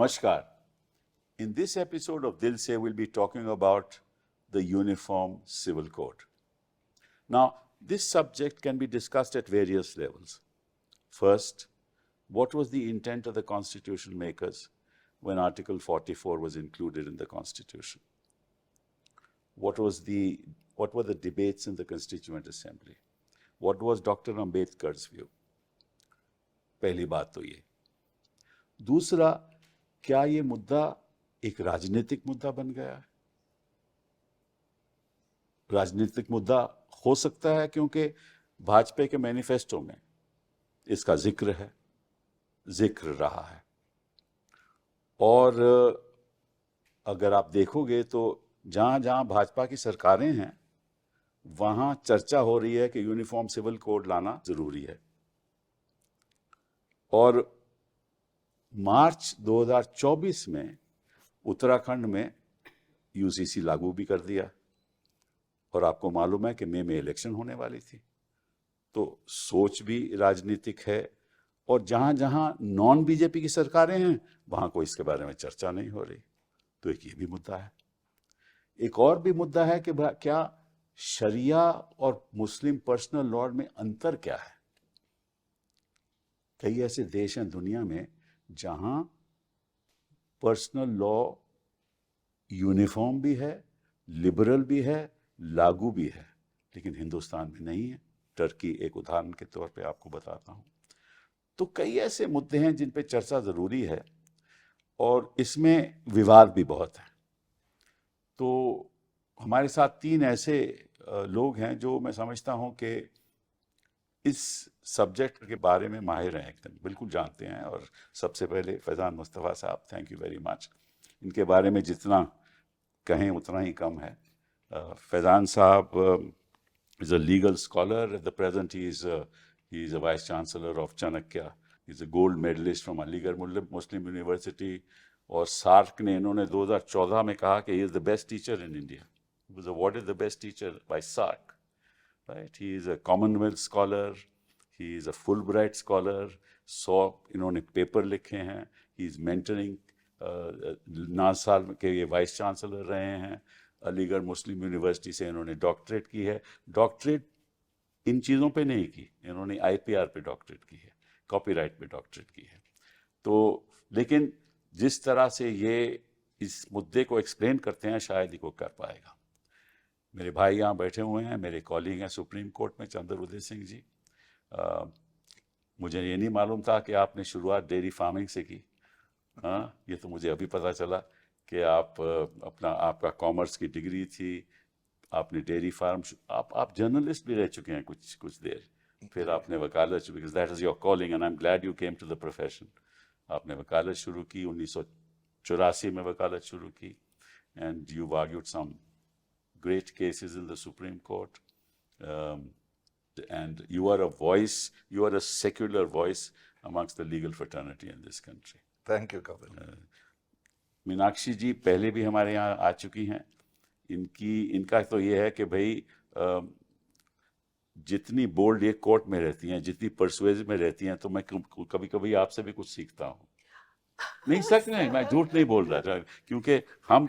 Namaskar. In this episode of Dil Se, we'll be talking about the Uniform Civil Code. Now, this subject can be discussed at various levels. First, what was the intent of the constitution makers when Article 44 was included in the Constitution? What were the debates in the Constituent Assembly? What was Dr. Ambedkar's view? पहली बात तो ये. दूसरा, क्या ये मुद्दा एक राजनीतिक मुद्दा बन गया है? राजनीतिक मुद्दा हो सकता है क्योंकि भाजपा के मैनिफेस्टो में इसका जिक्र रहा है. और अगर आप देखोगे तो जहां भाजपा की सरकारें हैं वहां चर्चा हो रही है कि यूनिफॉर्म सिविल कोड लाना जरूरी है. और मार्च 2024 में उत्तराखंड में यूसीसी लागू भी कर दिया और आपको मालूम है कि मई में इलेक्शन होने वाली थी. तो सोच भी राजनीतिक है और जहां जहां नॉन बीजेपी की सरकारें हैं वहां कोई इसके बारे में चर्चा नहीं हो रही. तो एक ये भी मुद्दा है. एक और भी मुद्दा है कि क्या शरिया और मुस्लिम पर्सनल लॉ में अंतर क्या है? कई ऐसे देश हैं दुनिया में जहां पर्सनल लॉ यूनिफॉर्म भी है, लिबरल भी है, लागू भी है, लेकिन हिंदुस्तान में नहीं है. टर्की एक उदाहरण के तौर पे आपको बताता हूं. तो कई ऐसे मुद्दे हैं जिन पे चर्चा जरूरी है और इसमें विवाद भी बहुत है. तो हमारे साथ 3 ऐसे लोग हैं जो मैं समझता हूं कि इस सब्जेक्ट के बारे में माहिर हैं, एकदम बिल्कुल जानते हैं. और सबसे पहले फैज़ान मुस्तफ़ा साहब, थैंक यू वेरी मच. इनके बारे में जितना कहें उतना ही कम है. फैज़ान साहब is a legal scholar. At the present, he is a vice chancellor of Chanakya. He is a gold medalist from Aligarh Muslim University. और सार्क ने इन्होंने 2014 में कहा कि he is the best teacher in India. He was awarded the best teacher by SARC. Right? He is a Commonwealth scholar. He is a Fulbright scholar. 100 इन्होंने paper लिखे हैं. He is mentoring 9 साल के ये वाइस चांसलर रहे हैं. अलीगढ़ मुस्लिम university से इन्होंने डॉक्टरेट की है. डॉक्टरेट इन चीज़ों पे नहीं की, इन्होंने आईपीआर पे डॉक्टरेट की है, कॉपीराइट पे डॉक्टरेट की है. तो लेकिन जिस तरह से ये इस मुद्दे को एक्सप्लेन करते हैं शायद ही कोई कर पाएगा. मेरे भाई यहाँ बैठे हुए हैं, मेरे कॉलीग हैं सुप्रीम कोर्ट में, चंद्र उदय सिंह जी. मुझे ये नहीं मालूम था कि आपने शुरुआत डेयरी फार्मिंग से की. हाँ, ये तो मुझे अभी पता चला कि आपका कॉमर्स की डिग्री थी, आपने डेयरी फार्म, आप जर्नलिस्ट भी रह चुके हैं कुछ देर, फिर आपने वकालत, because that is your calling and I am glad you came to the profession. आपने वकालत शुरू की, 1984 में वकालत शुरू की, and you argued some great cases in the Supreme Court, and you are a secular voice amongst the legal fraternity in this country. Thank you, Kapil. Meenakshi ji पहले भी हमारे यहाँ आ चुकी हैं. इनका तो ये है कि भाई जितनी बोल्ड ये कोर्ट में रहती हैं, जितनी परसुएसिव में रहती हैं, तो मैं कभी कभी आपसे भी कुछ सीखता हूँ. नहीं, सच नहीं, मैं झूठ नहीं बोल रहा, क्योंकि हम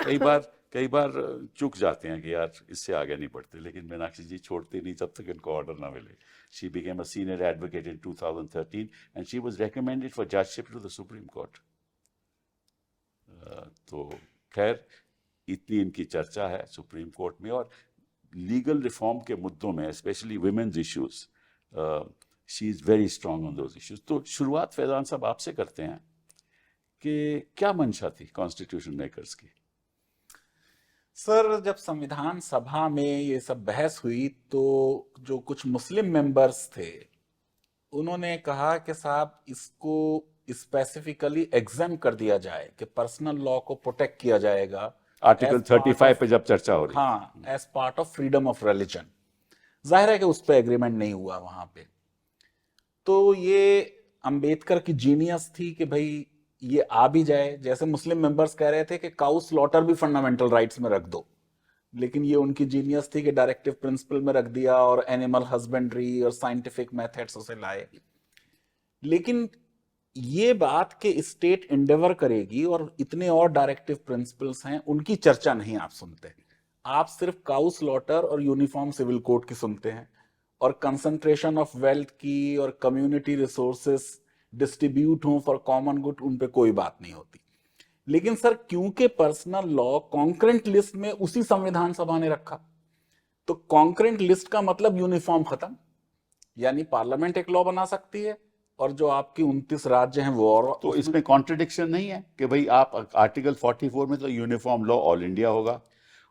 कई बार चूक जाते हैं कि यार इससे आगे नहीं बढ़ते, लेकिन मीनाक्षी जी छोड़ती नहीं जब तक इनको ऑर्डर ना मिले. She became a senior advocate in 2013 and she was recommended for judgeship to the supreme court. तो खैर इतनी इनकी चर्चा है सुप्रीम कोर्ट में. और लीगल रिफॉर्म के मुद्दों में, especially women's issues, she is very strong on those issues. तो शुरुआत फैज़ान साहब आपसे करते हैं कि क्या मंशा थी कॉन्स्टिट्यूशन मेकर्स की? सर, जब संविधान सभा में ये सब बहस हुई तो जो कुछ मुस्लिम मेंबर्स थे उन्होंने कहा कि साहब इसको स्पेसिफिकली एग्जाम कर दिया जाए कि पर्सनल लॉ को प्रोटेक्ट किया जाएगा. आर्टिकल 35 पे जब चर्चा हो रही, हाँ, as part of freedom of religion. जाहिर है कि उस पर एग्रीमेंट नहीं हुआ वहां पे. तो ये अंबेडकर की जीनियस थी कि भाई ये आ भी जाए. जैसे मुस्लिम मेंबर्स कह रहे थे कि काउ स्लॉटर भी फंडामेंटल राइट्स में रख दो, लेकिन ये उनकी जीनियस थी कि डायरेक्टिव प्रिंसिपल में रख दिया और एनिमल हस्बेंड्री और साइंटिफिक मेथड्स उसे लाए. लेकिन ये बात कि स्टेट एंडेवर करेगी और इतने और डायरेक्टिव प्रिंसिपल्स हैं, उनकी चर्चा नहीं आप सुनते। आप सिर्फ काउ स्लॉटर और यूनिफॉर्म सिविल कोड की सुनते हैं, और कंसंट्रेशन ऑफ वेल्थ की और कम्युनिटी रिसोर्सेस डिस्ट्रीब्यूट हों फॉर कॉमन गुड, उन पे कोई बात नहीं होती। लेकिन सर, क्योंकि पर्सनल लॉ कॉन्करेंट लिस्ट में उसी संविधान सभा ने रखा, तो कॉन्करेंट लिस्ट का मतलब यूनिफॉर्म खत्म। यानी पार्लियामेंट एक लॉ बना सकती है और जो आपके 29 राज्य हैं वो और तो इसमें कॉन्ट्रडिक्शन नहीं है कि भाई आप आर्टिकल 44 में तो यूनिफॉर्म लॉ ऑल इंडिया होगा,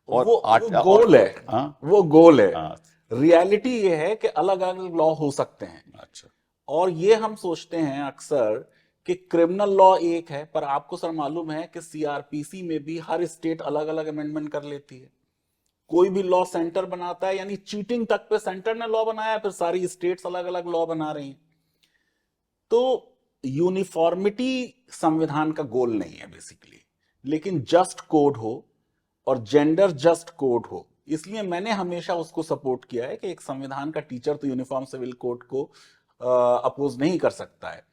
और वो गोल है। हाँ वो गोल है। हाँ, रियलिटी ये है कि अलग अलग लॉ हो सकते हैं। अच्छा, और ये हम सोचते हैं अक्सर कि क्रिमिनल लॉ एक है, पर आपको सर मालूम है कि सीआरपीसी में भी हर स्टेट अलग अलग अमेंडमेंट कर लेती है। कोई भी लॉ सेंटर बनाता है, यानी चीटिंग तक पे सेंटर ने लॉ बनाया, फिर सारी स्टेट्स अलग अलग लॉ बना रही हैं। तो यूनिफॉर्मिटी संविधान का गोल नहीं है बेसिकली, लेकिन जस्ट कोड हो और जेंडर जस्ट कोड हो। इसलिए मैंने हमेशा उसको सपोर्ट किया है कि एक संविधान का टीचर तो यूनिफॉर्म सिविल कोड को अपोज नहीं कर सकता है,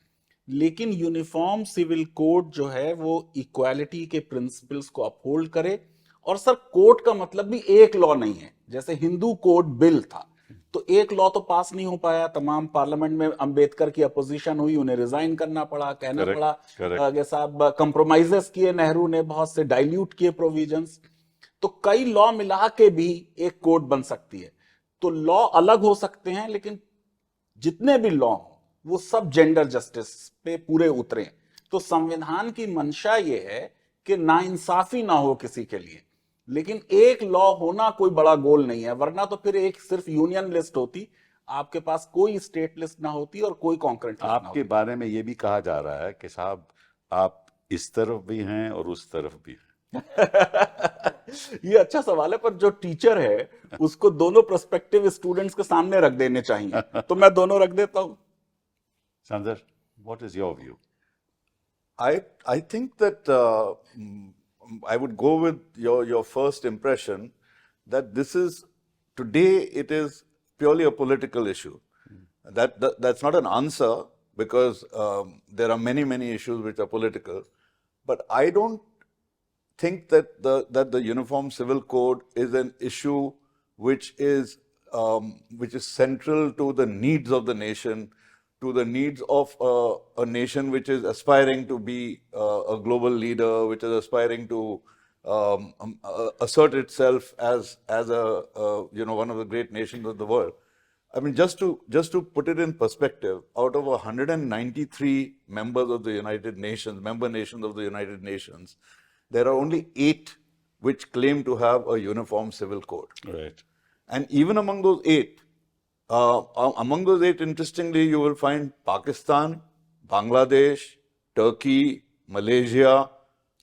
लेकिन यूनिफॉर्म सिविल कोड जो है वो इक्वालिटी के प्रिंसिपल्स को अपहोल्ड करे। और सर, कोड का मतलब भी एक लॉ नहीं है। जैसे हिंदू कोड बिल था, तो एक लॉ तो पास नहीं हो पाया, तमाम पार्लियामेंट में अंबेडकर की अपोजिशन हुई, उन्हें रिजाइन करना पड़ा, कहना Correct, पड़ा correct. कि साहब कंप्रोमाइजेस किए नेहरू ने, बहुत से डाइल्यूट किए प्रोविजंस। तो कई लॉ मिला के भी एक कोड बन सकती है। तो लॉ अलग हो सकते हैं, लेकिन जितने भी लॉ हो वो सब जेंडर जस्टिस पे पूरे उतरे। तो संविधान की मंशा ये है कि नाइंसाफी ना हो किसी के लिए, लेकिन एक लॉ होना कोई बड़ा गोल नहीं है। वरना तो फिर एक सिर्फ यूनियन लिस्ट होती, आपके पास कोई स्टेट लिस्ट ना होती और कोई कॉन्करेंट लिस्ट ना आपके होती। बारे में ये भी कहा जा रहा है कि साहब आप इस तरफ भी हैं और उस तरफ भी हैं। ये अच्छा सवाल है, पर जो टीचर है उसको दोनों पर्सपेक्टिव स्टूडेंट्स के सामने रख देने चाहिए, तो मैं दोनों रख देता हूं। Sandhar, what is your view? I think that I would go with your first impression that this is today it is purely a political issue. That's not an answer, because there are many issues which are political. But I don't think that the Uniform Civil Code is an issue which is central to the needs of the nation, to the needs of a nation which is aspiring to be a global leader, which is aspiring to assert itself as a one of the great nations of the world. I mean, just to put it in perspective, out of 193 members of the United Nations, member nations of the United Nations, there are only 8 which claim to have a uniform civil code. Right. And even among those 8, interestingly, you will find Pakistan, Bangladesh, Turkey, Malaysia,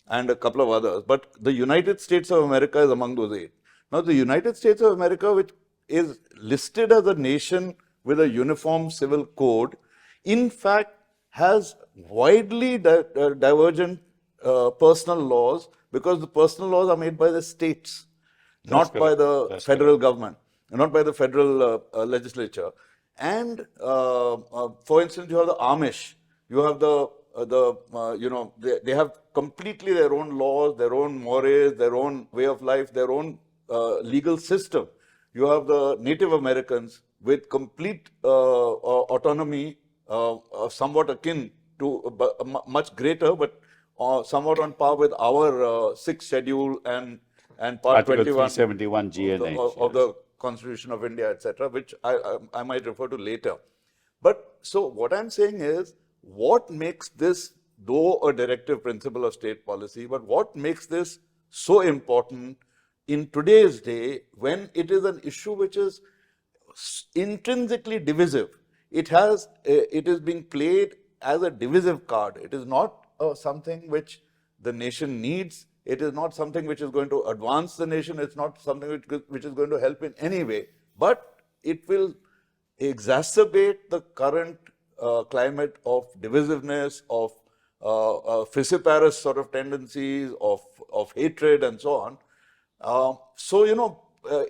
and a couple of others. But the United States of America is among those 8. Now, the United States of America, which is listed as a nation with a uniform civil code, in fact has widely divergent personal laws, because the personal laws are made by the states, not by the federal government, not by the federal legislature. And for instance, you have the Amish, you have they have completely their own laws, their own mores, their own way of life, their own legal system. You have the Native Americans with complete autonomy, somewhat akin to much greater, but somewhat on par with our 6th schedule and part Article 21 371 GNH of the Constitution of India, etc., which I might refer to later. But so what I'm saying is, what makes this, though a directive principle of state policy, but what makes this so important in today's day, when it is an issue which is intrinsically divisive? It is being played as a divisive card. It is not something which the nation needs. It is not something which is going to advance the nation. It's not something which is going to help in any way. But it will exacerbate the current climate of divisiveness, of Fissiparous sort of tendencies, of hatred, and so on. So,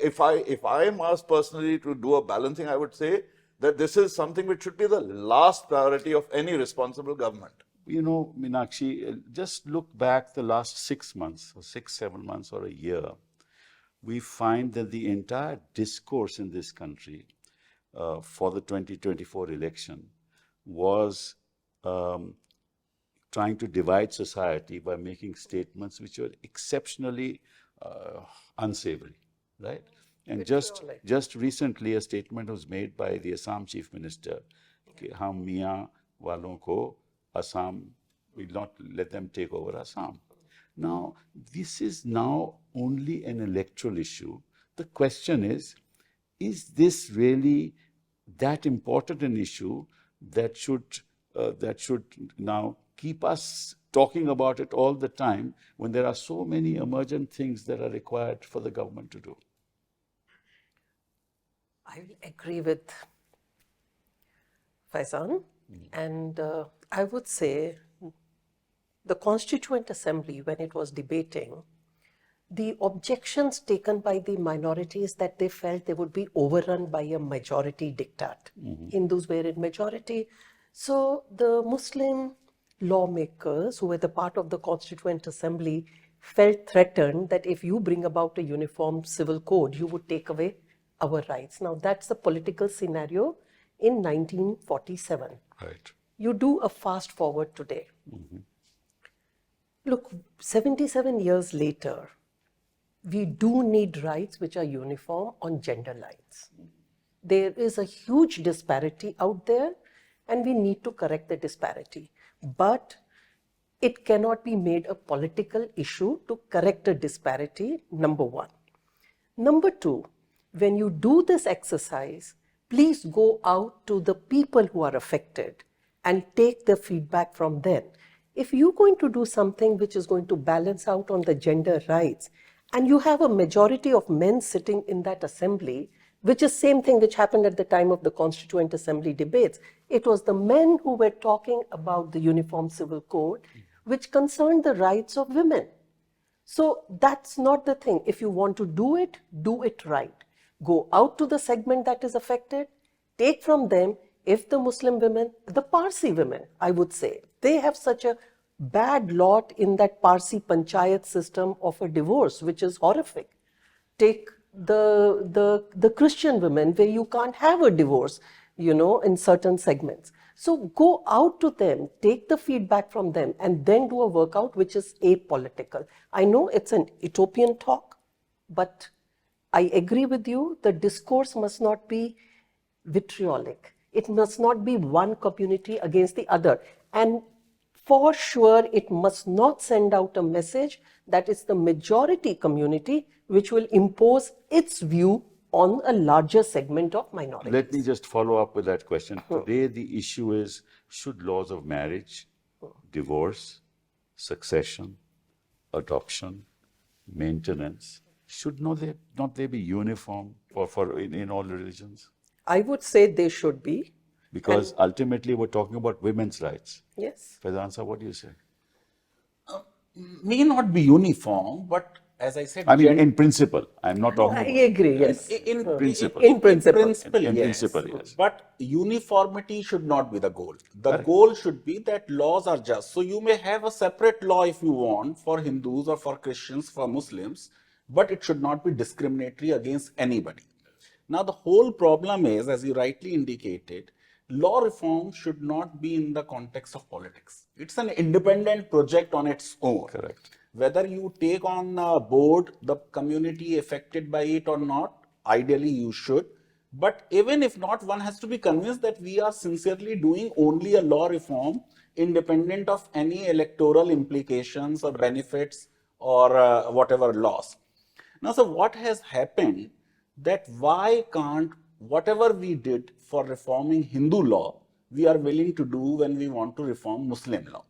if I am asked personally to do a balancing, I would say that this is something which should be the last priority of any responsible government. you know, Meenakshi, just look back the last 6 months, or 6, 7 months, or a year, we find that the entire discourse in this country for the 2024 election was trying to divide society by making statements which were exceptionally unsavory, right? And just recently, a statement was made by the Assam Chief Minister, कि हम मियाँ वालों को Assam, will not let them take over Assam. Now, this is now only an electoral issue. The question is this really that important an issue that should now keep us talking about it all the time when there are so many emergent things that are required for the government to do? I will agree with Faizan, and I would say the Constituent Assembly, when it was debating, the objections taken by the minorities that they felt they would be overrun by a majority diktat. Hindus were in majority. So the Muslim lawmakers who were the part of the Constituent Assembly felt threatened that if you bring about a uniform civil code, you would take away our rights. Now that's the political scenario in 1947. Right. You do a fast forward today. Look, 77 years later, we do need rights which are uniform on gender lines. There is a huge disparity out there, and we need to correct the disparity. But it cannot be made a political issue to correct a disparity, number one. Number two, when you do this exercise, please go out to the people who are affected and take the feedback from them. If you're going to do something which is going to balance out on the gender rights, and you have a majority of men sitting in that assembly, which is same thing which happened at the time of the Constituent Assembly debates. It was the men who were talking about the Uniform Civil Code, which concerned the rights of women. So that's not the thing. If you want to do it right. Go out to the segment that is affected, take from them. If the Muslim women, the Parsi women, I would say, they have such a bad lot in that Parsi panchayat system of a divorce, which is horrific. Take the Christian women where you can't have a divorce, in certain segments. So go out to them, take the feedback from them, and then do a workout which is apolitical. I know it's an utopian talk, but I agree with you, the discourse must not be vitriolic. It must not be one community against the other. And for sure, it must not send out a message that it's the majority community which will impose its view on a larger segment of minorities. Let me just follow up with that question. Today, the issue is, should laws of marriage, divorce, succession, adoption, maintenance, should not they be uniform in all religions? I would say they should be. Because ultimately, we're talking about women's rights. Yes. Faizan sir, what do you say? May not be uniform, but as I said, I mean, in principle, I'm not talking I about. agree, yes. In principle. In principle. In yes. principle, yes. But uniformity should not be the goal. The goal should be that laws are just. So you may have a separate law if you want for Hindus or for Christians, for Muslims, but it should not be discriminatory against anybody. Now, the whole problem is, as you rightly indicated, law reform should not be in the context of politics. It's an independent project on its own. Correct. Whether you take on board the community affected by it or not, ideally you should. But even if not, one has to be convinced that we are sincerely doing only a law reform independent of any electoral implications or benefits or whatever loss. Now, so what has happened that why can't whatever we did for reforming Hindu law, we are willing to do when we want to reform Muslim law.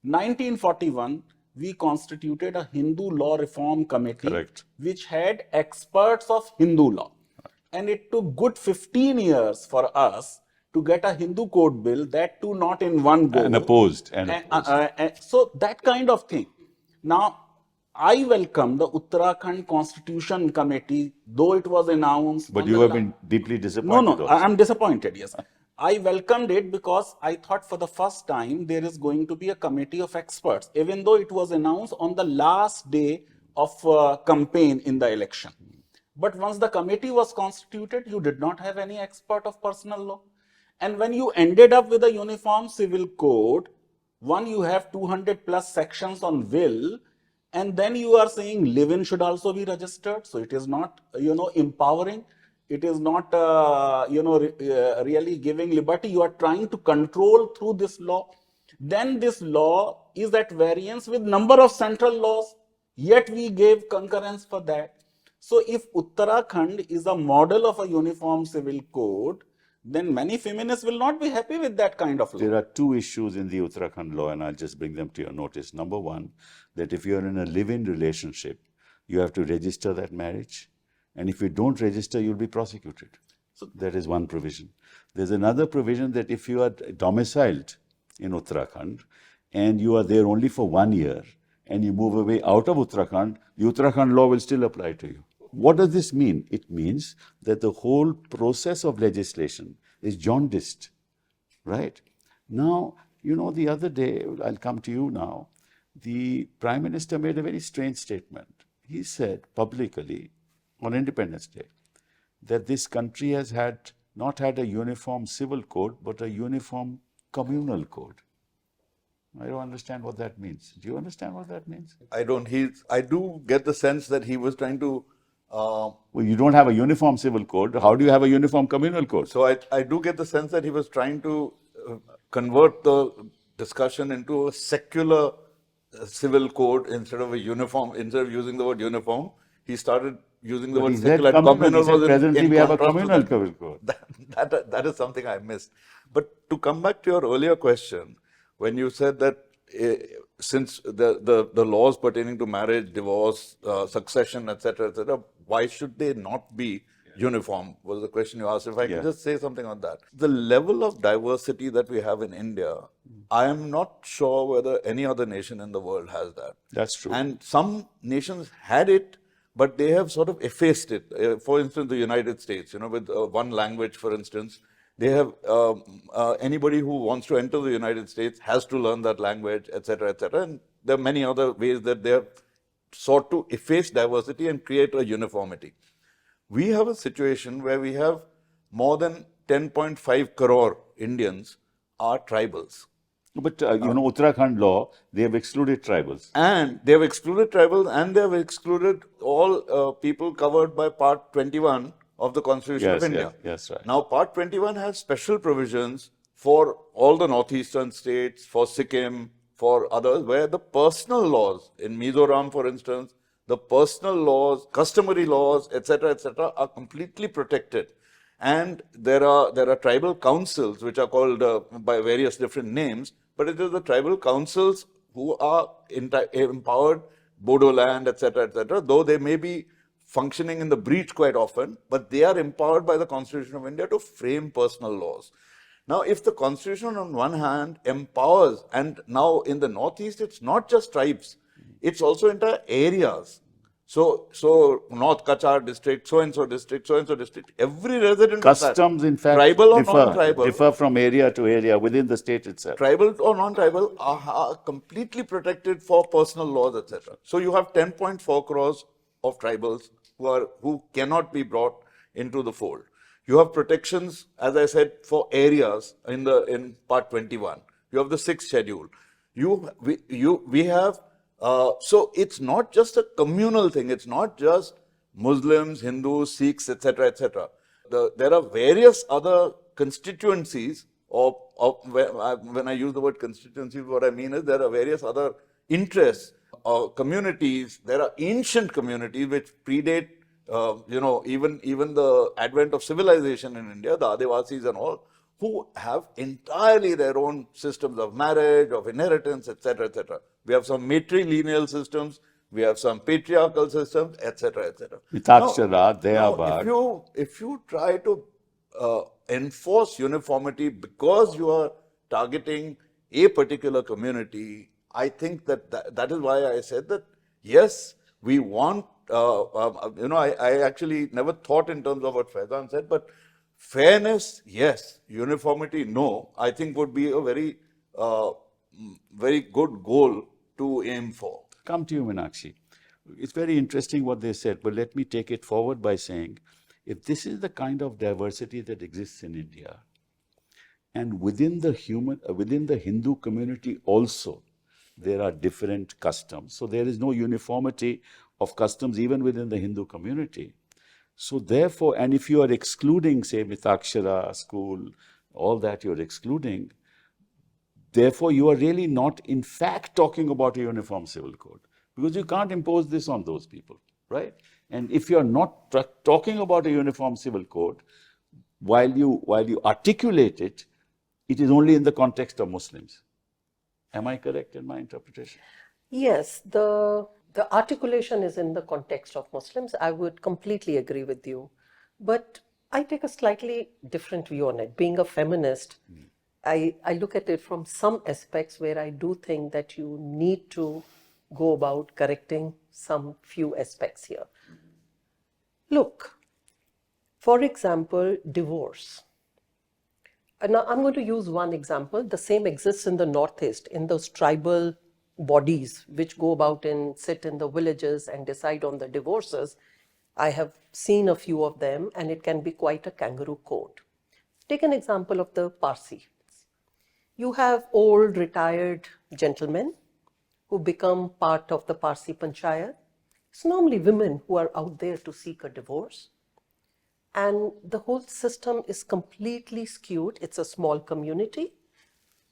1941, we constituted a Hindu law reform committee, Correct. which had experts of Hindu law. And it took good 15 years for us to get a Hindu code bill, that too not in one go. And opposed. So that kind of thing. Now, I welcome the Uttarakhand Constitution Committee, though it was announced. But you have been deeply disappointed. No, I'm disappointed, yes. I welcomed it because I thought for the first time there is going to be a committee of experts, even though it was announced on the last day of campaign in the election. But once the committee was constituted, you did not have any expert of personal law. And when you ended up with a uniform civil code, one, you have 200 plus sections on will, and then you are saying live-in should also be registered. So it is not, empowering. It is not, really giving liberty. You are trying to control through this law. Then this law is at variance with number of central laws, yet we gave concurrence for that. So if Uttarakhand is a model of a uniform civil code, then many feminists will not be happy with that kind of law. There are two issues in the Uttarakhand law, and I'll just bring them to your notice. Number one, that if you're in a live-in relationship, you have to register that marriage. And if you don't register, you'll be prosecuted. So that is one provision. There's another provision that if you are domiciled in Uttarakhand and you are there only for 1 year and you move away out of Uttarakhand, the Uttarakhand law will still apply to you. What does this mean? It means that the whole process of legislation is jaundiced, right? Now, the other day, I'll come to you now, the Prime Minister made a very strange statement. He said publicly on Independence Day that this country has not had a uniform civil code, but a uniform communal code. I don't understand what that means. Do you understand what that means? I don't. I do get the sense that he was trying to. Well, you don't have a uniform civil code. How do you have a uniform communal code? So I do get the sense that he was trying to convert the discussion into a secular civil code instead of a uniform. Instead of using the word uniform, he started using the word secular. Communal was presently we have a communal civil code. That is something I missed. But to come back to your earlier question, when you said that since the laws pertaining to marriage, divorce, succession, etc., why should they not be uniform, was the question you asked. If I can just say something on that. The level of diversity that we have in India, I am not sure whether any other nation in the world has that. That's true. And some nations had it, but they have sort of effaced it. For instance, the United States, with one language, for instance, they have anybody who wants to enter the United States has to learn that language, etc., etc. And there are many other ways that they have sought to efface diversity and create a uniformity. We have a situation where we have more than 10.5 crore Indians are tribals. But, Uttarakhand law, they have excluded tribals. And they have excluded tribals and they have excluded all people covered by Part 21 of the Constitution of India. Yes, right. Now, Part 21 has special provisions for all the northeastern states, for Sikkim, for others, where the personal laws, in Mizoram, for instance, the personal laws, customary laws, etc., are completely protected. And there are tribal councils, which are called by various different names, but it is the tribal councils who are empowered, Bodoland, etc., though they may be functioning in the breach quite often, but they are empowered by the Constitution of India to frame personal laws. Now, if the Constitution on one hand empowers, and now in the Northeast, it's not just tribes, it's also entire areas. So North Kachar district, so-and-so district, every resident Customs, in fact, tribal or non-tribal, differ from area to area within the state itself. Tribal or non-tribal are completely protected for personal laws, etc. So you have 10.4 crores of tribals who cannot be brought into the fold. You have protections, as I said, for areas in Part 21. You have the 6th schedule. We have, so it's not just a communal thing. It's not just Muslims, Hindus, Sikhs, etc., etc. There are various other constituencies when I use the word constituencies, what I mean is there are various other interests or communities. There are ancient communities which predate even the advent of civilization in India, the Adivasis and all, who have entirely their own systems of marriage, of inheritance, etc., etc. We have some matrilineal systems, we have some patriarchal systems, etc., etc. Mitakshara, Deyabad. If you try to enforce uniformity because you are targeting a particular community, I think that is why I said that, yes, we want, I actually never thought in terms of what Faizan said, but Fairness, yes. Uniformity, no. I think would be a very good goal to aim for. Come to you, Meenakshi. It's very interesting what they said, but let me take it forward by saying, if this is the kind of diversity that exists in India, and within the Hindu community also, there are different customs. So there is no uniformity of customs even within the Hindu community. So therefore, and if you are excluding, say, Mitakshara school, all that you're excluding, therefore you are really not in fact talking about a uniform civil code, because you can't impose this on those people, right? And if you're not talking about a uniform civil code, while you articulate it, it is only in the context of Muslims. Am I correct in my interpretation? Yes, the articulation is in the context of Muslims. I would completely agree with you. But I take a slightly different view on it. Being a feminist, I look at it from some aspects where I do think that you need to go about correcting some few aspects here. Look, for example, divorce. Now, I'm going to use one example. The same exists in the Northeast, in those tribal bodies which go about and sit in the villages and decide on the divorces. I have seen a few of them, and it can be quite a kangaroo court. Take an example of the Parsi. You have old retired gentlemen who become part of the Parsi Panchayat. It's normally women who are out there to seek a divorce. And the whole system is completely skewed. It's a small community.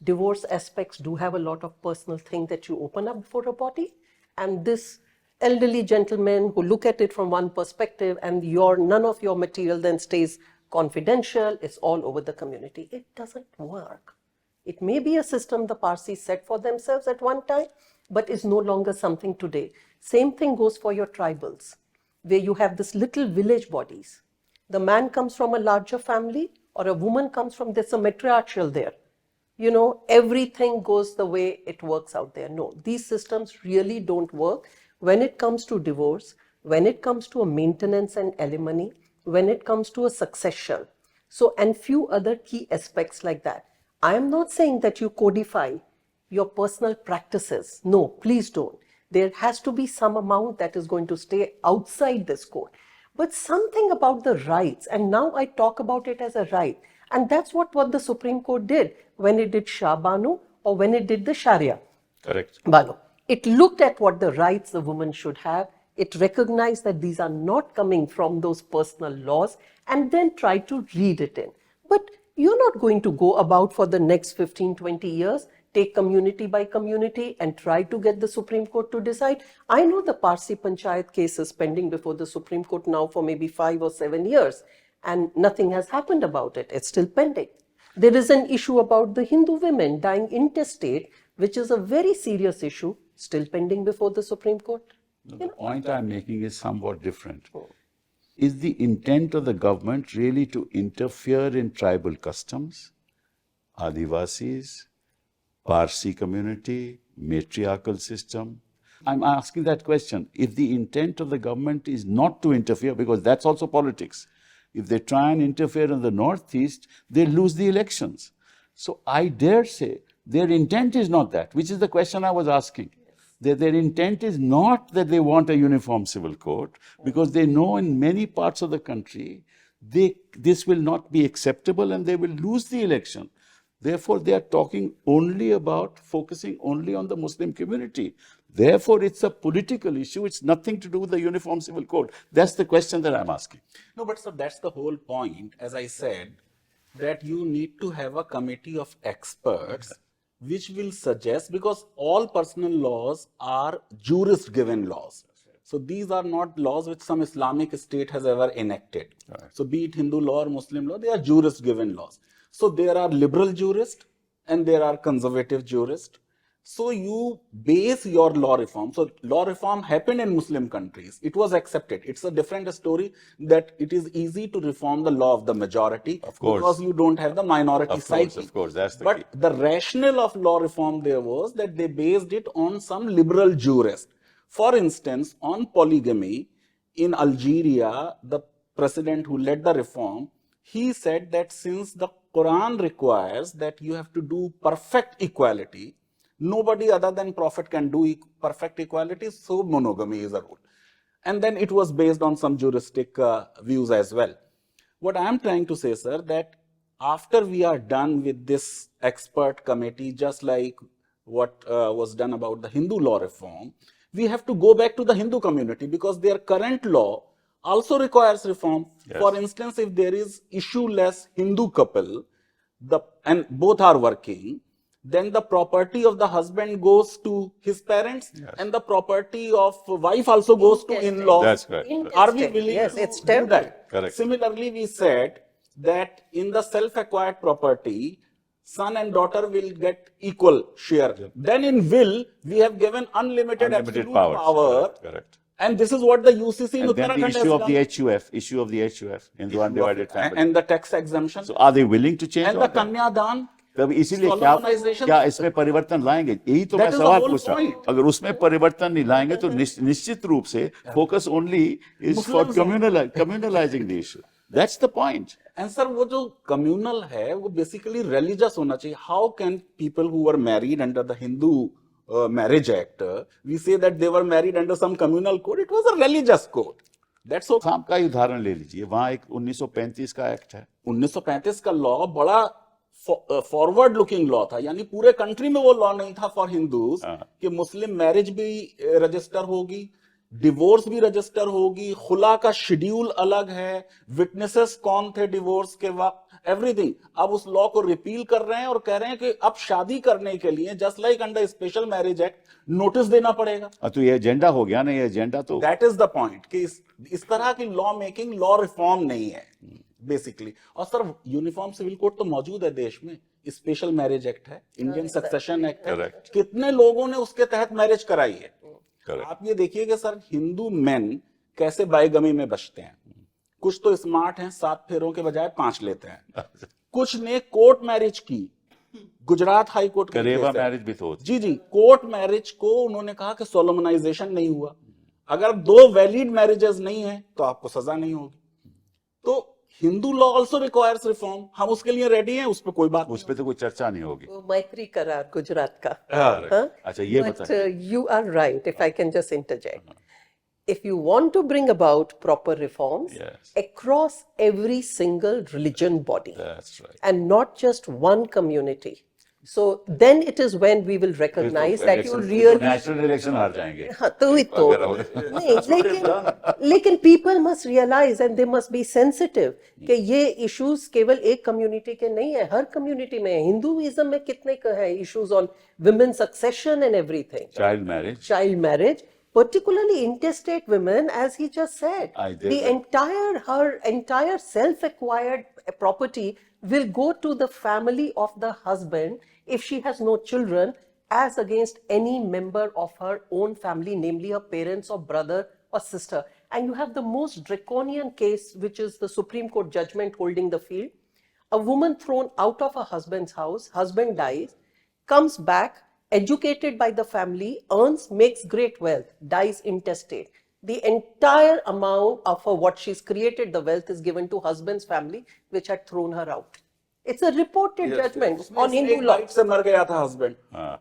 Divorce aspects do have a lot of personal things that you open up before a body. And this elderly gentlemen who look at it from one perspective, and none of your material then stays confidential. It's all over the community. It doesn't work. It may be a system the Parsis set for themselves at one time, but is no longer something today. Same thing goes for your tribals, where you have this little village bodies. The man comes from a larger family, or a woman comes from, there's a matriarchal there. You know, everything goes the way it works out there. No, these systems really don't work when it comes to divorce, when it comes to a maintenance and alimony, when it comes to a succession. So, and few other key aspects like that. I am not saying that you codify your personal practices. No, please don't. There has to be some amount that is going to stay outside this code. But something about the rights, and now I talk about it as a right. And that's what the Supreme Court did when it did Shah Banu or when it did the Sharia. Correct. Banu. It looked at what the rights the woman should have. It recognized that these are not coming from those personal laws, and then tried to read it in. But you're not going to go about for the next 15, 20 years, take community by community and try to get the Supreme Court to decide. I know the Parsi Panchayat case is pending before the Supreme Court now for maybe 5 or 7 years, and nothing has happened about it. It's still pending. There is an issue about the Hindu women dying intestate, which is a very serious issue, still pending before the Supreme Court. The point I'm making is somewhat different. Is the intent of the government really to interfere in tribal customs, Adivasis, Parsi community, matriarchal system? I'm asking that question. If the intent of the government is not to interfere, because that's also politics, if they try and interfere in the Northeast, they lose the elections. So I dare say their intent is not that, which is the question I was asking. Their intent is not that they want a uniform civil code, because they know in many parts of the country, this will not be acceptable and they will lose the election. Therefore, they are talking only about focusing only on the Muslim community. Therefore, it's a political issue. It's nothing to do with the uniform civil code. That's the question that I'm asking. No, but so that's the whole point, as I said, that you need to have a committee of experts which will suggest, because all personal laws are jurist-given laws. So these are not laws which some Islamic state has ever enacted. Right. So be it Hindu law or Muslim law, they are jurist-given laws. So there are liberal jurists and there are conservative jurists. So you base your law reform. So law reform happened in Muslim countries. It was accepted. It's a different story that it is easy to reform the law of the majority, of course, because you don't have the minority side. Of course, that's the key. But the rationale of law reform there was that they based it on some liberal jurist. For instance, on polygamy in Algeria, the president who led the reform, he said that since the Quran requires that you have to do perfect equality, nobody other than Prophet can do perfect equality, so monogamy is a rule. And then it was based on some juristic views as well. What I am trying to say, sir, that after we are done with this expert committee, just like what was done about the Hindu law reform, we have to go back to the Hindu community because their current law also requires reform. Yes. For instance, if there is issue-less Hindu couple, and both are working, then the property of the husband goes to his parents, and the property of wife also goes to in-laws. That's correct. Are we willing Yes, to it's do terrible. that? Correct. Similarly, we said that in the self-acquired property, son and daughter will get equal share. Then in will, we have given unlimited absolute powers. power. Correct. And this is what the UCC in And then the Uttarakhand has issue of done. the HUF, Hindu undivided family. And the tax exemption. So are they willing to change and all the that? Kanyadan. तब इसीलिए Solemnization. क्या इसमें परिवर्तन लाएंगे? यही तो मैं That is the सवाल whole पूछ रहा हूँ. point. अगर उसमें परिवर्तन नहीं लाएंगे तो निश्चित रूप से focus only is for Muslims communalizing the issue. That's the point. And sir, वो जो communal है, वो basically religious होना चाहिए. How can people who were married under the Hindu Marriage Act, we say that they were married under some communal code? It was a religious code. That's okay. Assam का ही उदाहरण ले लीजिए. वहाँ एक 1935 का एक्ट है. 1935 का लॉ बड़ा फॉरवर्ड लुकिंग लॉ था, यानी पूरे कंट्री में वो लॉ नहीं था फॉर हिंदूज कि मुस्लिम मैरिज भी रजिस्टर होगी, डिवोर्स भी रजिस्टर होगी, खुला का शेड्यूल अलग है, विटनेसेस कौन थे डिवोर्स के वक्त, एवरीथिंग. अब उस लॉ को रिपील कर रहे हैं और कह रहे हैं कि अब शादी करने के लिए just like under special marriage act notice देना पड़ेगा. तो ये एजेंडा हो गया ना, ये एजेंडा तो दैट इज द पॉइंट कि इस तरह की लॉ मेकिंग लॉ रिफॉर्म नहीं है बेसिकली. और सर यूनिफॉर्म सिविल कोड तो मौजूद है देश में, स्पेशल मैरिज एक्ट है, इंडियन सक्सेशन एक्ट है. Correct. कितने लोगों ने उसके तहत मैरिज कराई है. Correct. आप ये देखिए कि सर हिंदू मेन कैसे बाइगमी में बचते हैं. कुछ तो स्मार्ट हैं, 7 फेरों के बजाय 5 लेते हैं. कुछ ने कोर्ट मैरिज की, गुजरात हाई कोर्ट के करेवा केस है. मैरिज भी तो होती. जी कोर्ट मैरिज को उन्होंने कहा कि सोलोमनाइजेशन नहीं हुआ. अगर 2 वैलिड मैरिजेस नहीं है तो आपको सजा नहीं होगी. तो Hindu law also requires reform. हम उसके लिए रेडी हैं, उस पर कोई बात उस पे तो कोई चर्चा नहीं होगी. वो मैत्री करार गुजरात का. अच्छा ये But बताइए. you are right, if I can just interject. If you want to bring about proper reforms Yes. across every single religion body That's right. and not just one community, so then it is when we will recognize that you really. National election हार जाएंगे. हाँ, तो ही तो नहीं, लेकिन people must realize and they must be sensitive कि ये issues केवल एक community के नहीं है, हर community में है. Hinduism में कितने का है issues on women's succession and everything, child marriage. child marriage, particularly intestate women, as he just said. I did The that. her entire self-acquired property will go to the family of the husband if she has no children, as against any member of her own family, namely her parents or brother or sister. And you have the most draconian case, which is the Supreme Court judgment holding the field. A woman thrown out of her husband's house, husband dies, comes back, educated by the family, earns, makes great wealth, dies intestate. The entire amount of her, what she's created, the wealth is given to husband's family, which had thrown her out. It's a reported judgment on Hindu एक law. Bite से मर गया था husband,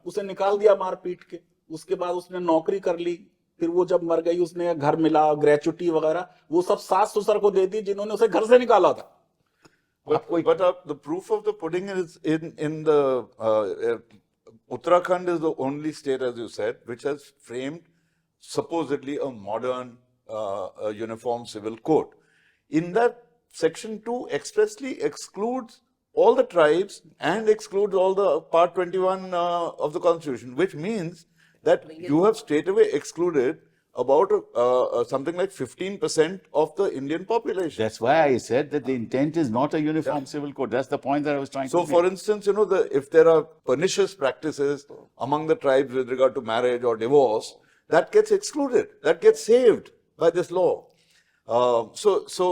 उसे निकाल दिया मार पीट के. उसके बाद उसने नौकरी कर ली, फिर वो जब मर गई उसने घर मिला, ग्रेचुटी वगैरह, वो सब सास ससुर को दे दी जिन्होंने उसे घर से निकाला था. But the proof of the pudding is in the Uttarakhand is the only state, as you said, which has framed supposedly a modern uniform civil code. In that, Section 2 expressly excludes all the tribes and excludes all the Part 21 of the Constitution, which means that you have straightaway excluded about something like 15% of the Indian population. That's why I said that the intent is not a uniform civil code. That's the point that I was trying So, to for make. instance, if there are pernicious practices among the tribes with regard to marriage or divorce, that gets excluded, that gets saved by this law. So,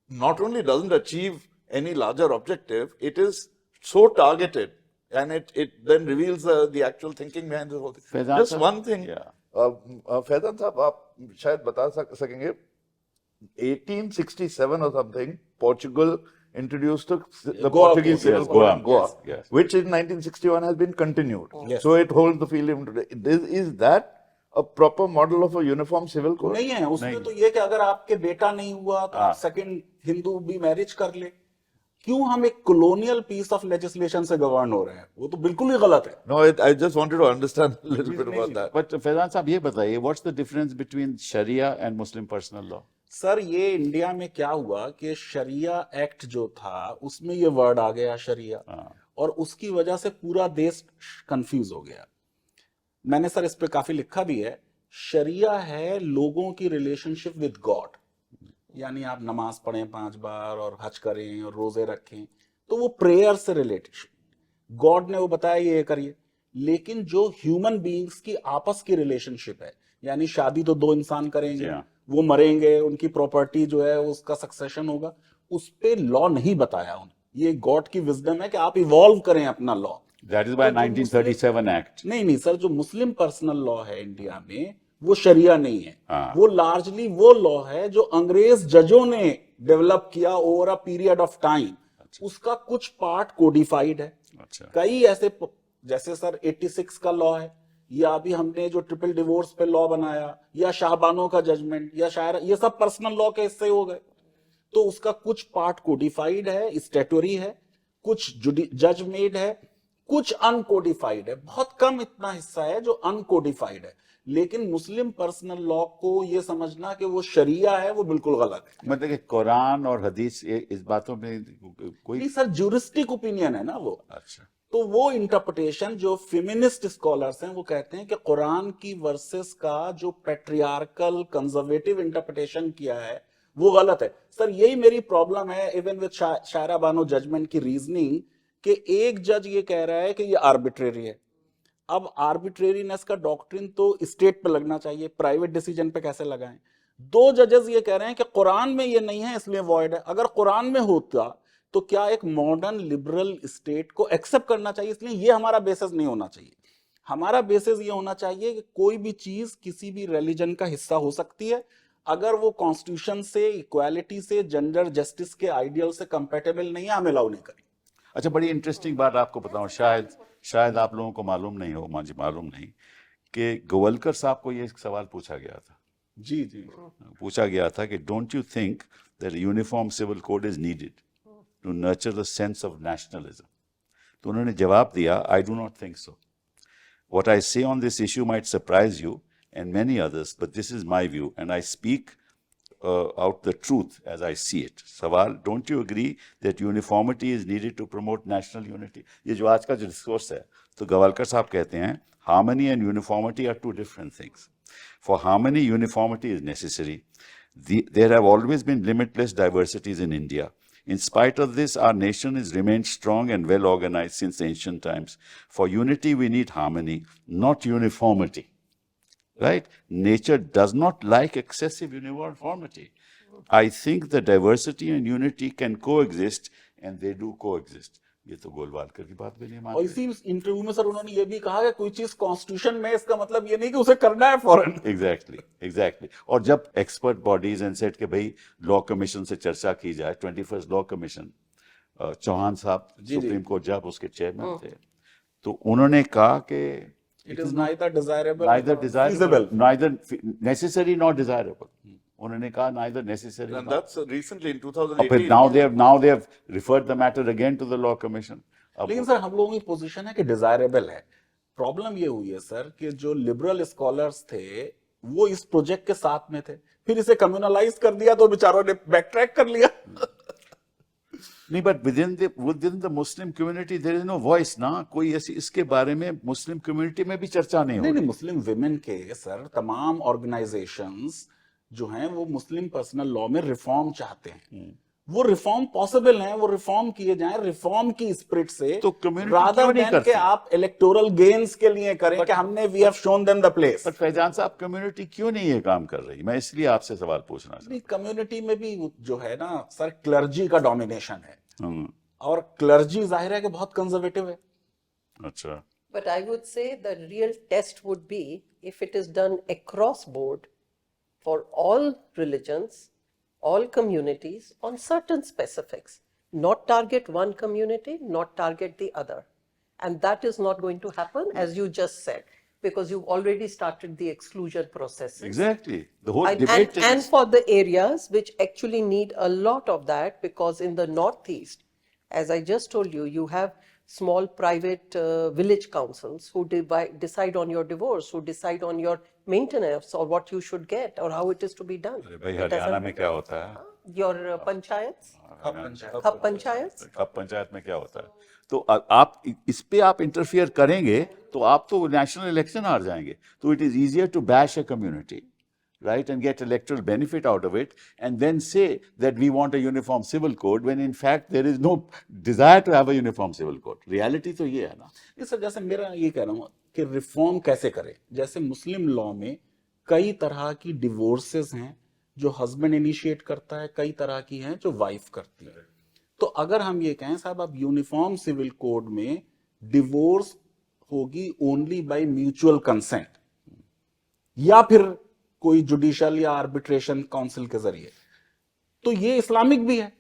not only doesn't achieve any larger objective, it is so targeted, and it then reveals the actual thinking behind the whole thing. Faizan Just sir? one thing, Yeah. Faizan साहब आप शायद बता सकेंगे 1867 or something, Portugal introduced to the Goa Portuguese code, civil yes, code Goa, in Goa, yes, yes. which in 1961 has been continued. Yes. So it holds the field even today. Is that a proper model of a uniform civil code? नहीं है उसमें तो ये कि अगर आपके बेटा नहीं हुआ तो आप सेकंड हिंदू भी मैरिज कर ले। क्यों हम एक कॉलोनियल पीस ऑफ लेजिस्लेशन से गवर्न हो रहे हैं? वो तो बिल्कुल ही गलत है। No, I just wanted to understand a little bit about that. But Faizan साहब ये बताइए, what's the difference between Sharia and Muslim personal law? Sir ये इंडिया में क्या हुआ कि शरिया एक्ट जो था उसमें ये वर्ड आ गया शरिया, और उसकी वजह से पूरा देश कंफ्यूज हो गया। मैंने सर इस पे काफी लिखा भी है। शरिया है लोगों की रिलेशनशिप विद गॉड, यानी आप नमाज पढ़ें 5 बार और हज करें और रोजे रखें, तो वो प्रेयर से रिलेटेड गॉड ने वो बताया ये करिए। लेकिन जो ह्यूमन बीइंग्स की आपस की रिलेशनशिप है, यानी शादी तो 2 इंसान करेंगे, वो मरेंगे, उनकी प्रॉपर्टी जो है उसका सक्सेशन होगा, उस पे लॉ नहीं बताया उन्हें। ये गॉड की विजडम है कि आप इवॉल्व करें अपना law. That is by 1937 Act. नहीं सर, जो मुस्लिम पर्सनल लॉ है इंडिया में वो शरिया नहीं है। हाँ। वो लार्जली वो लॉ है जो अंग्रेज जजों ने डेवलप किया over a period of time. उसका कुछ पार्ट कोडिफाइड है। अच्छा। कई ऐसे जैसे सर 86 का लॉ है, या अभी हमने जो ट्रिपल डिवोर्स पे लॉ बनाया, या शाहबानों का जजमेंट, या शायर, ये सब पर्सनल लॉ के हिस्से हो गए। तो उसका कुछ पार्ट कोडिफाइड है, स्टैट्यूटरी है, कुछ जज मेड है, कुछ अनकोडिफाइड है। बहुत कम इतना हिस्सा है जो अनकोडिफाइड है। लेकिन मुस्लिम पर्सनल लॉ को ये समझना कि वो शरिया है, वो बिल्कुल गलत है। मतलब कि कुरान और हदीस इस बातों में कोई नहीं सर, ज्यूरिस्टिक ओपिनियन है ना वो। अच्छा। तो वो इंटरप्रिटेशन जो फेमिनिस्ट स्कॉलर्स हैं वो कहते हैं कि कुरान की वर्सेस का जो पैट्रियार्कल कंजर्वेटिव इंटरप्रिटेशन किया है वो गलत है। सर यही मेरी प्रॉब्लम है even with Shayara Bano judgment की रीजनिंग, कि एक जज ये कह रहा है कि ये आर्बिट्रेरी है। अब आर्बिट्रेरीनेस का डॉक्ट्रिन तो स्टेट पे लगना चाहिए, प्राइवेट डिसीजन पे कैसे लगाएं? 2 जजेस ये कह रहे हैं कि कुरान में ये नहीं है इसलिए वॉइड है। अगर कुरान में होता तो क्या एक मॉडर्न लिबरल स्टेट को एक्सेप्ट करना चाहिए? इसलिए ये हमारा बेसिस नहीं होना चाहिए। हमारा बेसिस ये होना चाहिए कि कोई भी चीज किसी भी रिलीजन का हिस्सा हो सकती है अगर वो कॉन्स्टिट्यूशन से, इक्वालिटी से, जेंडर जस्टिस के आइडियल से कंपेटेबल नहीं है, हम अलाउ नहीं करें। अच्छा, बड़ी इंटरेस्टिंग बात आपको बताऊं, शायद आप लोगों को मालूम नहीं हो, मुझे मालूम नहीं, कि गोवलकर साहब को ये सवाल पूछा गया था। जी पूछा गया था कि don't you think that uniform civil code is needed to nurture the sense of nationalism? तो उन्होंने जवाब दिया, I do not think so. What I say on this issue might surprise you and many others, but this is my view and I speak out the truth as I see it. सवाल, don't you agree that uniformity is needed to promote national unity? ये जो आज का जो discourse है, तो गवालकर साहब कहते हैं harmony and uniformity are 2 different things. For harmony, uniformity is necessary. There have always been limitless diversities in India. In spite of this, our nation has remained strong and well organized since ancient times. For unity, we need harmony, not uniformity. Right? Nature does not like excessive uniformity. I think the diversity and unity can coexist, and they do coexist. ये तो गोलवालकर की बात भी नहीं और मानते। इसी interview में सर उन्होंने ये भी कहा कि कोई चीज कॉन्स्टिट्यूशन में, इसका मतलब ये नहीं कि उसे करना है फौरन। एग्जैक्टली। और जब एक्सपर्ट बॉडीज एंड सेट के भाई लॉ कमीशन से चर्चा की जाए, 21st लॉ कमीशन, चौहान साहब सुप्रीम कोर्ट जब उसके चेयरमैन थे, तो उन्होंने कहा कि it is neither desirable, neither desirable, neither necessary nor desirable. उन्होंने कहा neither necessary. And that's recently in और फिर 2018. now they have referred the matter again to the law commission. अब लेकिन सर हम लोगों की पोजीशन है कि डिजायरेबल है। प्रॉब्लम ये हुई है सर कि जो लिबरल स्कॉलर्स थे वो इस प्रोजेक्ट के साथ में थे, फिर इसे कम्युनलाइज कर दिया तो बेचारों ने बैक ट्रैक कर लिया। नहीं, but within the Muslim community there is no voice ना, कोई ऐसी इसके बारे में मुस्लिम कम्युनिटी में भी चर्चा नहीं हो नहीं रही। मुस्लिम विमेन के सर तमाम ऑर्गेनाइजेशंस जो हैं वो मुस्लिम पर्सनल लॉ में रिफॉर्म चाहते हैं। वो रिफॉर्म पॉसिबल हैं, वो रिफॉर्म किए जाएं रिफॉर्म की स्पिरिट से, तो community रादर क्यों नहीं देन करती? कि आप इलेक्टोरल गेन्स के लिए करें कि हमने we have shown them the place. पर फैजान साहब, कम्युनिटी क्यों नहीं ये काम कर रही? मैं इसलिए आपसे सवाल पूछना चाहता नहीं कम्युनिटी में भी जो है ना सर क्लर्जी का डोमिनेशन है, हूँ। और क्लर्जी जाहिर है कि बहुत कंजर्वेटिव है। अच्छा। But I would say the real test would be if it is done across board for all religions, all communities on certain specifics. not target one community, not target the other. And that is not going to happen, as you just said, because you've already started the exclusion processes. Exactly. The whole And, debate and is for the areas which actually need a lot of that, because in the Northeast, as I just told you, you have small private village councils who decide on your divorce, who decide on your maintenance or what you should get or how it is to be done. अरे भाई हरियाणा में क्या होता है? Your panchayats, Khap panchayats. अब पंचायत में क्या होता है? तो आप इस पे आप इंटरफियर करेंगे तो आप तो नेशनल इलेक्शन हार जाएंगे. तो it is easier to bash a community, right, and get electoral benefit out of it, and then say that we want a uniform civil code when in fact there is no desire to have a uniform civil code. Reality तो ये है ना. ये sir, जैसे मेरा ये कह रहा हूँ कि रिफॉर्म कैसे करें. जैसे मुस्लिम लॉ में कई तरह की डिवोर्सेस हैं जो हस्बैंड इनिशिएट करता है, कई तरह की हैं जो वाइफ करती है. तो अगर हम ये कहें साहब अब यूनिफॉर्म सिविल कोड में डिवोर्स होगी ओनली बाय म्यूचुअल कंसेंट या फिर कोई जुडिशियल या आर्बिट्रेशन काउंसिल के जरिए, तो ये इस्लामिक भी है.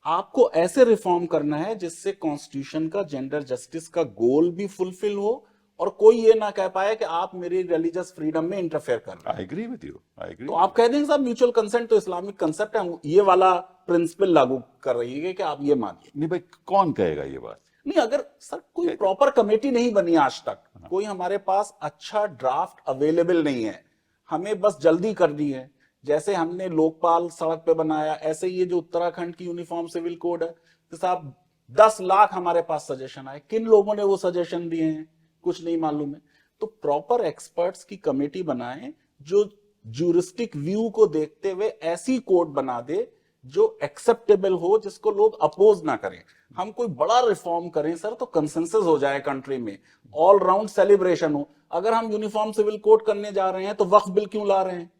आपको ऐसे रिफॉर्म करना है जिससे कॉन्स्टिट्यूशन का जेंडर जस्टिस का गोल भी फुलफिल हो और कोई ये ना कह पाए कि आप मेरी रिलीजियस फ्रीडम में इंटरफेयर कर रहे हैं. I agree with you. I agree. तो आप कह देंगे साहब म्यूचुअल कंसेंट तो इस्लामिक कंसेप्ट है, ये वाला प्रिंसिपल लागू कर रही है कि आप ये मानिए. नहीं भाई, कौन कहेगा ये बात? नहीं, अगर सर कोई प्रॉपर कमेटी नहीं बनी आज तक, कोई हमारे पास अच्छा ड्राफ्ट अवेलेबल नहीं है, हमें बस जल्दी करनी है. जैसे हमने लोकपाल सड़क पे बनाया, ऐसे ये जो उत्तराखंड की यूनिफॉर्म सिविल कोड है, तो साहब 10 लाख हमारे पास सजेशन आए. किन लोगों ने वो सजेशन दिए हैं कुछ नहीं मालूम है. तो प्रॉपर एक्सपर्ट्स की कमेटी बनाएं जो ज्यूरिस्टिक व्यू को देखते हुए ऐसी कोड बना दे जो एक्सेप्टेबल हो, जिसको लोग अपोज ना करें. हम कोई बड़ा रिफॉर्म करें सर तो कंसेंसस हो जाए कंट्री में, ऑल राउंड सेलिब्रेशन हो. अगर हम यूनिफॉर्म सिविल कोड करने जा रहे हैं तो वक्फ बिल क्यों ला रहे हैं?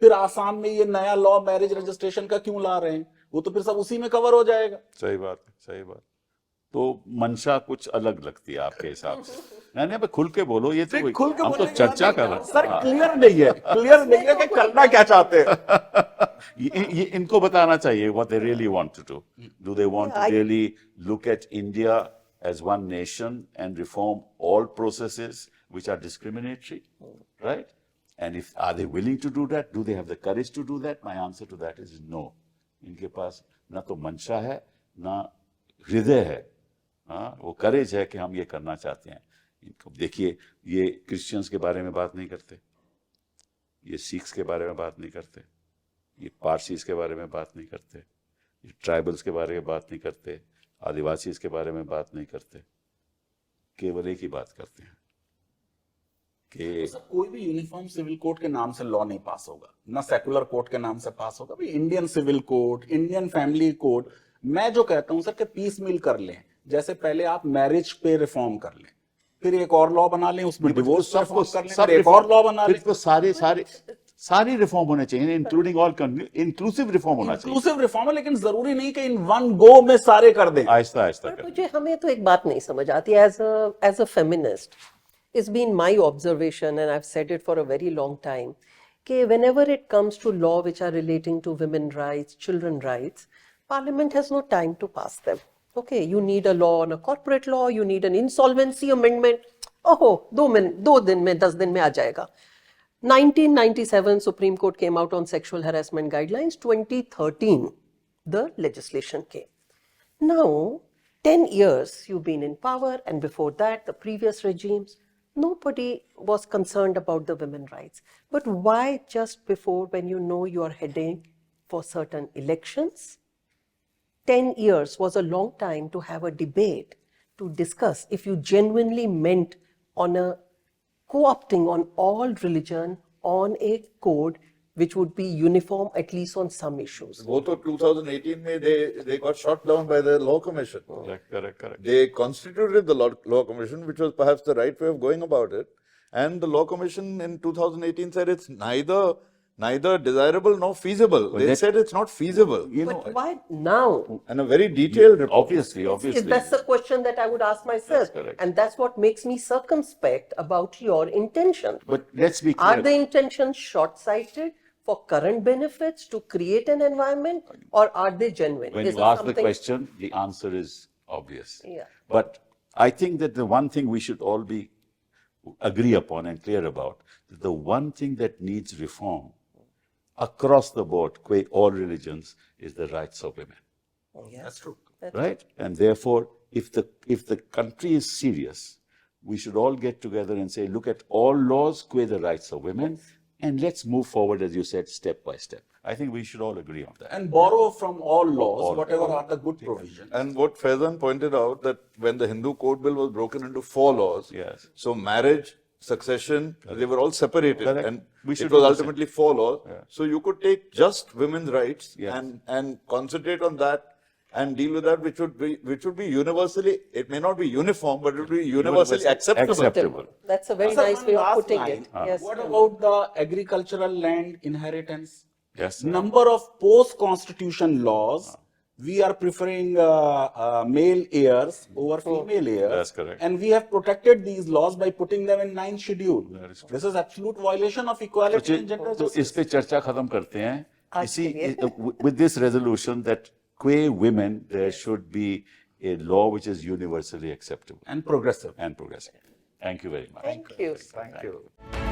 फिर आसाम में ये नया लॉ मैरिज रजिस्ट्रेशन का क्यों ला रहे हैं? वो तो फिर सब उसी में कवर हो जाएगा. सही बात है, सही बात. तो मंशा कुछ अलग लगती है आपके हिसाब से. नहीं नहीं, खुल के बोलो. ये तो खुल के हम तो बोलने की चर्चा बात कर नहीं रहे है. हैं. सर क्लियर नहीं है, क्लियर नहीं है कि करना क्या चाहते हैं. ये इनको बताना चाहिए what they really want to do. Do they want to really look at India as one nation and reform all processes which are discriminatory, right? And if are they willing to do that? Do they have the courage to do that? My answer to that is no. इनके पास ना तो मंशा है ना हृदय है. हाँ, वो करेज है कि हम ये करना चाहते हैं. इनको देखिए, ये क्रिश्चियंस के बारे में बात नहीं करते, ये सिख्स के बारे में बात नहीं करते, ये पारसीज के बारे में बात नहीं करते, ये ट्राइबल्स के बारे में बात नहीं करते, आदिवासीज के बारे में बात नहीं करते. केवल एक ही बात करते हैं कि सर कोई भी यूनिफॉर्म सिविल कोड के नाम से लॉ नहीं पास होगा, ना सेकुलर कोड के नाम से पास होगा. भाई Indian civil code, Indian family code. मैं जो कहता हूं सर कि पीस मिल कर लें. जैसे पहले आप मैरिज पे रिफॉर्म कर लें, फिर एक और लॉ बना लें, उसमें डिवोर्स पर रिफॉर्म कर लें, फिर एक और लॉ बना लें. तो सारी रिफॉर्म होने चाहिए, इंक्लूडिंग ऑल इंक्लूसिव रिफॉर्म होना चाहिए. इंक्लूसिव रिफॉर्म है, लेकिन जरूरी नहीं कि इन वन गो में सारे कर दें. आहिस्ता आहिस्ता पर कर. मुझे हमें तो एक बात नहीं समझ आती. As a feminist, it's been my observation, and I've said it for a very long time, कि whenever it comes to law which are relating to women rights, children rights, Parliament has no time to pass them. Okay, you need a law on a corporate law, you need an insolvency amendment. Oh, 2 दिन में 10 दिन में आ जाएगा. 1997 Supreme Court came out on sexual harassment guidelines. 2013 the legislation came. Now 10 years you've been in power, and before that the previous regimes, nobody was concerned about the women's rights. But why just before, when you know you are heading for certain elections? 10 years was a long time to have a debate, to discuss if you genuinely meant on a co-opting on all religion on a code which would be uniform at least on some issues. वो तो 2018 में they got shot down by the Law Commission. Correct. They constituted the Law Commission, which was perhaps the right way of going about it. And the Law Commission in 2018 said it's neither desirable nor feasible. They said it's not feasible. You know, But why now? And a very detailed report. obviously. That's the question that I would ask myself. That's correct. And that's what makes me circumspect about your intention. But let's be Are clear. the intentions short-sighted for current benefits to create an environment, or are they genuine? When Is you it ask the something- question, the answer is obvious. Yeah. But I think that the one thing we should all be agree upon and clear about, that the one thing that needs reform across the board, all religions, is the rights of women. That's true. Right? And therefore, if the country is serious, we should all get together and say, look at all laws, the rights of women, and let's move forward, as you said, step by step. I think we should all agree on that. And borrow from all laws, whatever are the good provisions. And what Faizan pointed out, that when the Hindu Code Bill was broken into 4 laws, Yes. so marriage, succession, they were all separated, Correct. and We should it was do the same. ultimately 4 laws. So you could take just women's rights Yes. and concentrate on that and deal with that, which would be universally, it may not be uniform, but it would be universally acceptable. Acceptable. That's a very Sir, nice one way of last putting line. it. Yes. What about the agricultural land inheritance? Yes. Number of post-constitution laws, we are preferring male heirs over female heirs. That's correct. And we have protected these laws by putting them in 9th schedule. That is true. This is absolute violation of equality and gender तो justice. इस पे चर्चा खत्म करते हैं. आज के लिए. With this resolution that women, there should be a law which is universally acceptable And progressive. and progressive. Thank you very much. Thank you. Thank you.